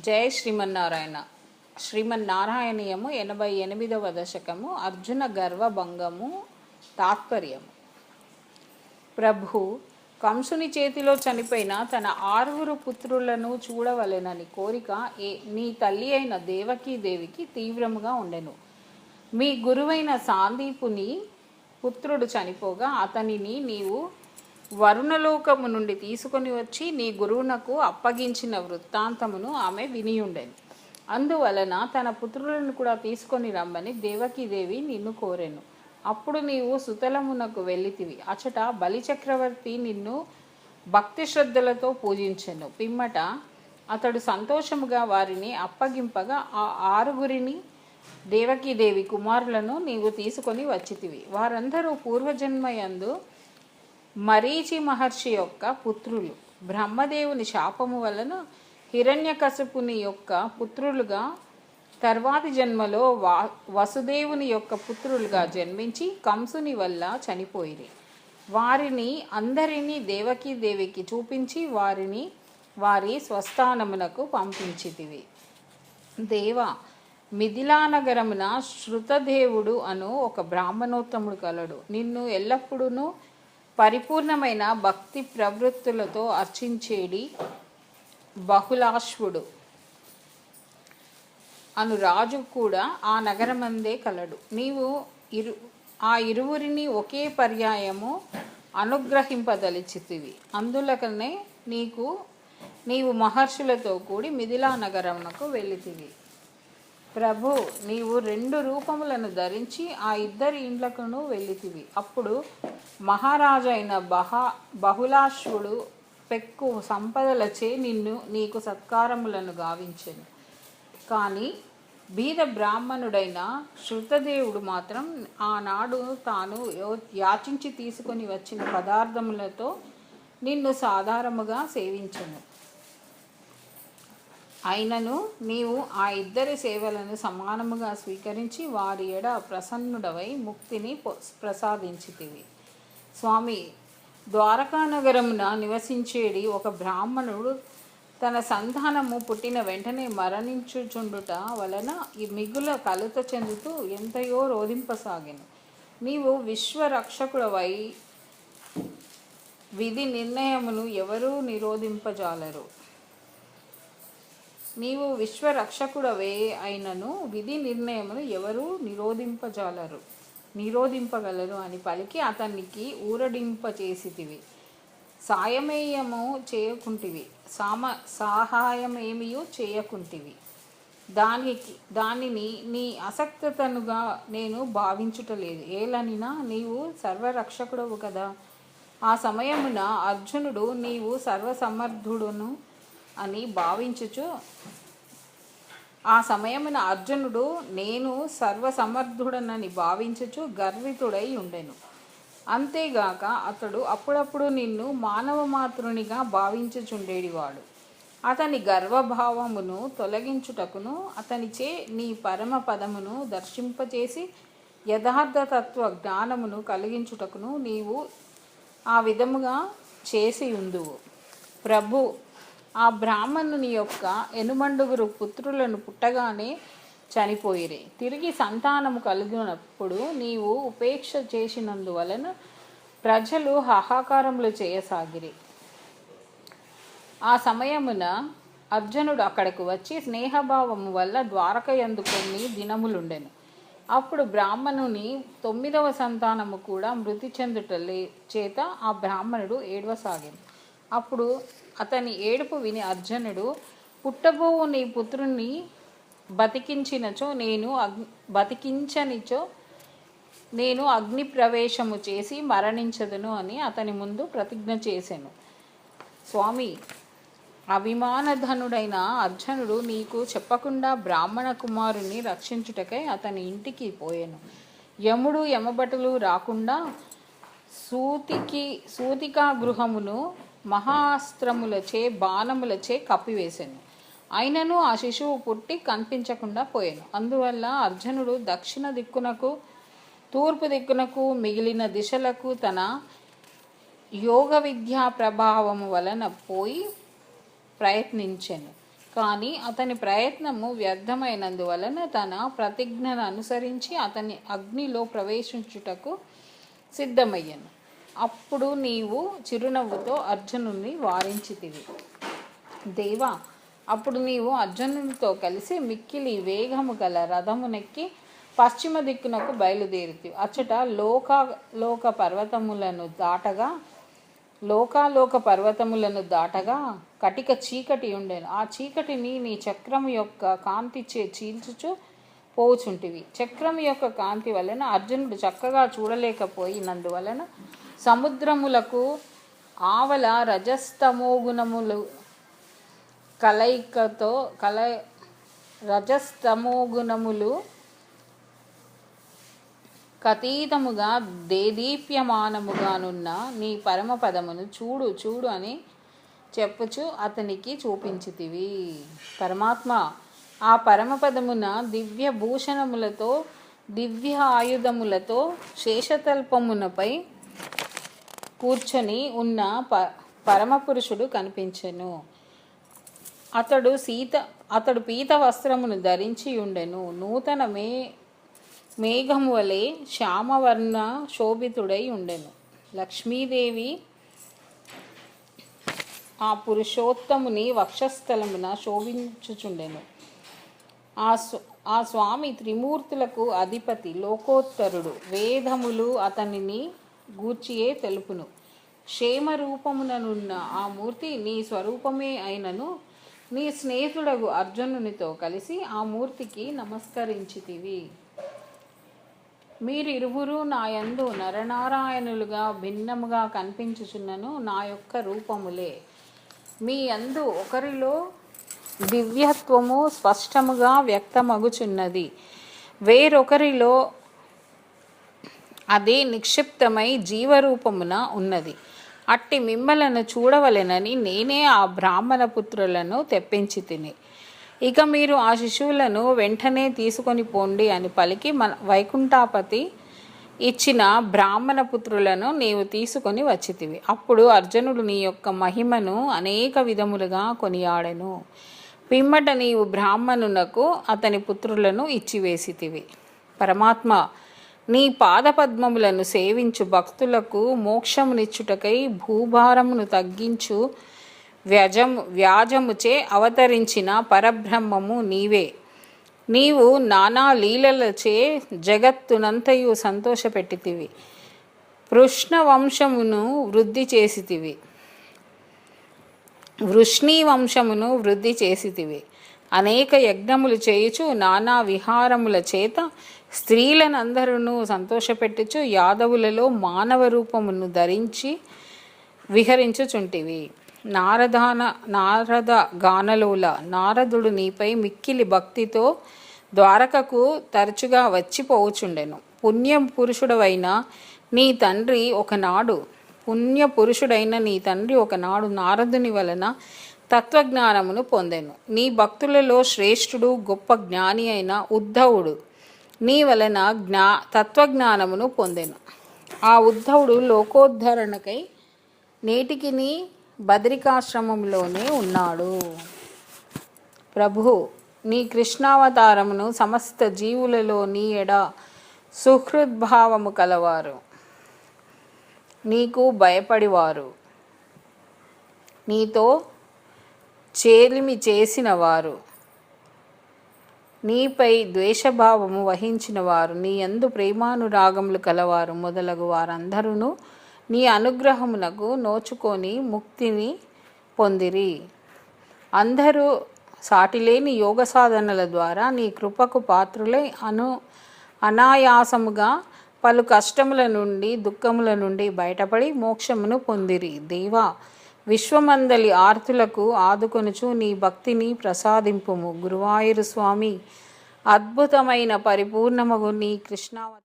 జయ శ్రీమన్నారాయణ. శ్రీమన్నారాయణీయము 88వ దశకము. అర్జున గర్వభంగము. తాత్పర్యము. ప్రభు కంసుని చేతిలో చనిపోయిన తన 6 పుత్రులను చూడవలెనని కోరిక నీ తల్లి అయిన దేవకీదేవికి తీవ్రముగా ఉండెను. మీ గురువైన సాందీపుని పుత్రుడు చనిపోగా అతనిని నీవు వరుణలోకము నుండి తీసుకొని వచ్చి నీ గురువునకు అప్పగించిన వృత్తాంతమును ఆమె వినియుండెను. అందువలన తన పుత్రులను కూడా తీసుకొని రమ్మని దేవకీదేవి నిన్ను కోరెను. అప్పుడు నీవు సుతలమునకు వెళ్ళితివి. అచట బలిచక్రవర్తి నిన్ను భక్తి శ్రద్ధలతో పూజించెను. పిమ్మట అతడు సంతోషముగా వారిని అప్పగింపగా ఆ 6 దేవకీదేవి కుమారులను నీవు తీసుకొని వచ్చితివి. వారందరూ పూర్వజన్మయందు మరీచి మహర్షి యొక్క పుత్రులు. బ్రహ్మదేవుని శాపము వలన హిరణ్యకశిపుని యొక్క పుత్రులుగా, తర్వాతి జన్మలో వసుదేవుని యొక్క పుత్రులుగా జన్మించి కంసుని వల్ల చనిపోయిరి. వారిని అందరినీ దేవకీదేవికి చూపించి వారి స్వస్థానమునకు పంపించితివి. దేవ, మిథిలానగరమున శృతదేవుడు అను ఒక బ్రాహ్మణోత్తముడు కలడు. నిన్ను ఎల్లప్పుడూ పరిపూర్ణమైన భక్తి ప్రవృత్తులతో అర్చించేడి బహుళాశ్వుడు అను రాజు కూడా ఆ నగరమందే కలడు. నీవు ఆ ఇరువురిని ఒకే పర్యాయము అనుగ్రహింపదలిచితివి. అందులకనే నీవు మహర్షులతో కూడి మిథిలా నగరమునకు వెళ్ళితివి. ప్రభు, నీవు 2 రూపములను ధరించి ఆ 2 ఇండ్లకును వెళ్ళితివి. అప్పుడు మహారాజైన బహుళాశ్వుడు పెక్కు సంపదలచే నీకు సత్కారములను గావించెను. కానీ బీద బ్రాహ్మణుడైన శృతదేవుడు మాత్రం ఆనాడు తాను యాచించి తీసుకొని వచ్చిన పదార్థములతో నిన్ను సాధారణముగా సేవించెను. అయినను నీవు ఆ 2 సేవలను సమానముగా స్వీకరించి వారి ఎడ ప్రసన్నుడవై ముక్తిని ప్రసాదించితివి. స్వామి, ద్వారకానగరమున నివసించేడి ఒక బ్రాహ్మణుడు తన సంతానము పుట్టిన వెంటనే మరణించుచుండుట వలన ఈ మిగుల కలుత చెందుతూ ఎంతయో రోధింపసాగెను. నీవు విశ్వరక్షకుడవై విధి నిర్ణయమును ఎవరూ నిరోధింపజాలరు. నీవు విశ్వరక్షకుడవే అయినను విధి నిర్ణయమును ఎవరూ నిరోధింపగలరు అని పలికి అతనికి ఊరడింపచేసితివి. సహాయమేమియూ చేయకుంటివి. దానిని నీ అసక్తతనుగా నేను భావించుటలేదు. ఏలనినా నీవు సర్వరక్షకుడవు కదా. ఆ సమయమున అర్జునుడు నీవు సర్వసమర్థుడును అని భావించుచు నేను సర్వసమర్థుడనని భావించుచు గర్వితుడై ఉండెను. అంతేగాక అతడు అప్పుడప్పుడు నిన్ను మానవ మాతృనిగా భావించుచుండేడివాడు. అతని గర్వభావమును తొలగించుటకును అతనిచే నీ పరమ పదమును దర్శింపచేసి యథార్థతత్వ జ్ఞానమును కలిగించుటకును నీవు ఆ విధముగా చేసి ఉందువు. ప్రభు, ఆ బ్రాహ్మణుని యొక్క 8 పుత్రులను పుట్టగానే చనిపోయిరి. తిరిగి సంతానము కలిగినప్పుడు నీవు ఉపేక్ష చేసినందువలన ప్రజలు హాహాకారములు చేయసాగిరి. ఆ సమయమున అర్జునుడు అక్కడకు వచ్చి స్నేహభావము వల్ల ద్వారకయందు కొన్ని దినములుండెను. అప్పుడు బ్రాహ్మణుని 9వ సంతానము కూడా మృతి చెందుట చేత ఆ బ్రాహ్మణుడు ఏడవసాగాను. అప్పుడు అతని ఏడుపు విని అర్జునుడు, పుట్టబోవు నీ పుత్రుని బతికించనిచో నేను అగ్ని ప్రవేశము చేసి మరణించదును అని అతని ముందు ప్రతిజ్ఞ చేశాను. స్వామి, అభిమానధనుడైన అర్జునుడు నీకు చెప్పకుండా బ్రాహ్మణ కుమారుని రక్షించుటకై అతని ఇంటికి పోయాను. యముడు యమభటులు రాకుండా సూతికా గృహమును మహాస్త్రములచే బాణములచే కప్పివేశాను. అయినను ఆ శిశువు పుట్టి కనిపించకుండా పోయాను. అందువల్ల అర్జునుడు దక్షిణ దిక్కునకు, తూర్పు దిక్కునకు, మిగిలిన దిశలకు తన యోగ విద్యా ప్రభావము వలన పోయి ప్రయత్నించెను. కానీ అతని ప్రయత్నము వ్యర్థమైనందువలన తన ప్రతిజ్ఞను అనుసరించి అతని అగ్నిలో ప్రవేశించుటకు సిద్ధమయ్యను. అప్పుడు నీవు చిరునవ్వుతో అర్జునుని వారించితివి. దేవా, అప్పుడు నీవు అర్జునునితో కలిసి మిక్కిలి వేగము గల రథమునెక్కి పశ్చిమ దిక్కునకు బయలుదేరితివి. అచ్చట లోకాలోక పర్వతములను దాటగా కటిక చీకటి ఉండెను. ఆ చీకటిని నీ చక్రము యొక్క కాంతిచే చీల్చుచు పోవుచుంటివి. చక్రము యొక్క కాంతి వలన అర్జునుడు చక్కగా చూడలేకపోయినందువలన సముద్రములకు ఆవల రజస్తమోగుణములు రజస్తమోగుణములు కతీతముగా దేదీప్యమానముగానున్న నీ పరమపదమును చూడు చూడు అని చెప్పుచు అతనికి చూపించితివి. పరమాత్మ ఆ పరమపదమున దివ్య భూషణములతో దివ్య ఆయుధములతో శేషతల్పమునపై కూర్చొని ఉన్న పరమపురుషుడు కనిపించెను. అతడు పీత వస్త్రమును ధరించి ఉండెను. నూతన మేఘము వలె శ్యామవర్ణ శోభితుడై ఉండెను. లక్ష్మీదేవి ఆ పురుషోత్తముని వక్షస్థలమున శోభించుచుండెను. ఆ స్వామి త్రిమూర్తులకు అధిపతి, లోకోత్తరుడు. వేదములు అతనిని గూర్చియే తెలుపును. క్షేమ రూపముననున్న ఆ మూర్తి నీ స్వరూపమే అయినను నీ స్నేహితుడగు అర్జునునితో కలిసి ఆ మూర్తికి నమస్కరించితివి. మీరిరువురు నా యందు నరనారాయణులుగా భిన్నముగా కనిపించుచున్నను నా యొక్క రూపములే. మీ యందు ఒకరిలో దివ్యత్వము స్పష్టముగా వ్యక్తమగుచున్నది, వేరొకరిలో అది నిక్షిప్తమై జీవరూపమున ఉన్నది. అట్టి మిమ్మలను చూడవలెనని నేనే ఆ బ్రాహ్మణ పుత్రులను తెప్పించి తిని. ఇక మీరు ఆ శిశువులను వెంటనే తీసుకొని పోండి అని పలికి వైకుంఠాపతి ఇచ్చిన బ్రాహ్మణ పుత్రులను నీవు తీసుకొని వచ్చితివి. అప్పుడు అర్జునుడు నీ యొక్క మహిమను అనేక విధములుగా కొనియాడెను. పిమ్మట నీవు బ్రాహ్మణునకు అతని పుత్రులను ఇచ్చివేసితివి. పరమాత్మ, నీ పాదపద్మములను సేవించు భక్తులకు మోక్షమునిచ్చుటకై భూభారమును తగ్గించు వ్యాజముచే అవతరించిన పరబ్రహ్మము నీవే. నీవు నానా లీలలచే జగత్తునంతయు సంతోషపెట్టితివి. వృష్ణీ వంశమును వృద్ధి చేసితివి. అనేక యజ్ఞములు చేయుచు నానా విహారముల చేత స్త్రీలనందరూ సంతోషపెట్టుచు యాదవులలో మానవ రూపమును ధరించి విహరించుచుంటివి. నారద గానలోల నారదుడు నీపై మిక్కిలి భక్తితో ద్వారకకు తరచుగా వచ్చిపోవుచుండెను. పుణ్యపురుషుడైన నీ తండ్రి ఒకనాడు నారదుని వలన తత్వజ్ఞానమును పొందెను. నీ భక్తులలో శ్రేష్ఠుడు గొప్ప జ్ఞాని అయిన ఉద్ధవుడు నీ వలన తత్వజ్ఞానమును పొందెను. ఆ ఉద్ధవుడు లోకోద్ధరణకై నేటికి నీ బదరికాశ్రమంలోనే ఉన్నాడు. ప్రభు, నీ కృష్ణావతారమును సమస్త జీవులలో నీ ఎడ సుహృద్భావము కలవారు, నీకు భయపడివారు, నీతో చేలిమి చేసిన వారు, నీపై ద్వేషభావము వహించిన వారు, నీ యందు ప్రేమానురాగములు కలవారు మొదలగు వారందరూ నీ అనుగ్రహమునకు నోచుకొని ముక్తిని పొందిరి. అందరూ సాటిలేని యోగ సాధనల ద్వారా నీ కృపకు పాత్రులై అనాయాసముగా పలు కష్టముల నుండి దుఃఖముల నుండి బయటపడి మోక్షమును పొందిరి. దేవా, విశ్వమందలి ఆర్తులకు ఆదుకొనుచు నీ భక్తిని ప్రసాదింపుము. గురువాయూరు స్వామి, అద్భుతమైన పరిపూర్ణమగు నీ కృష్ణావతారం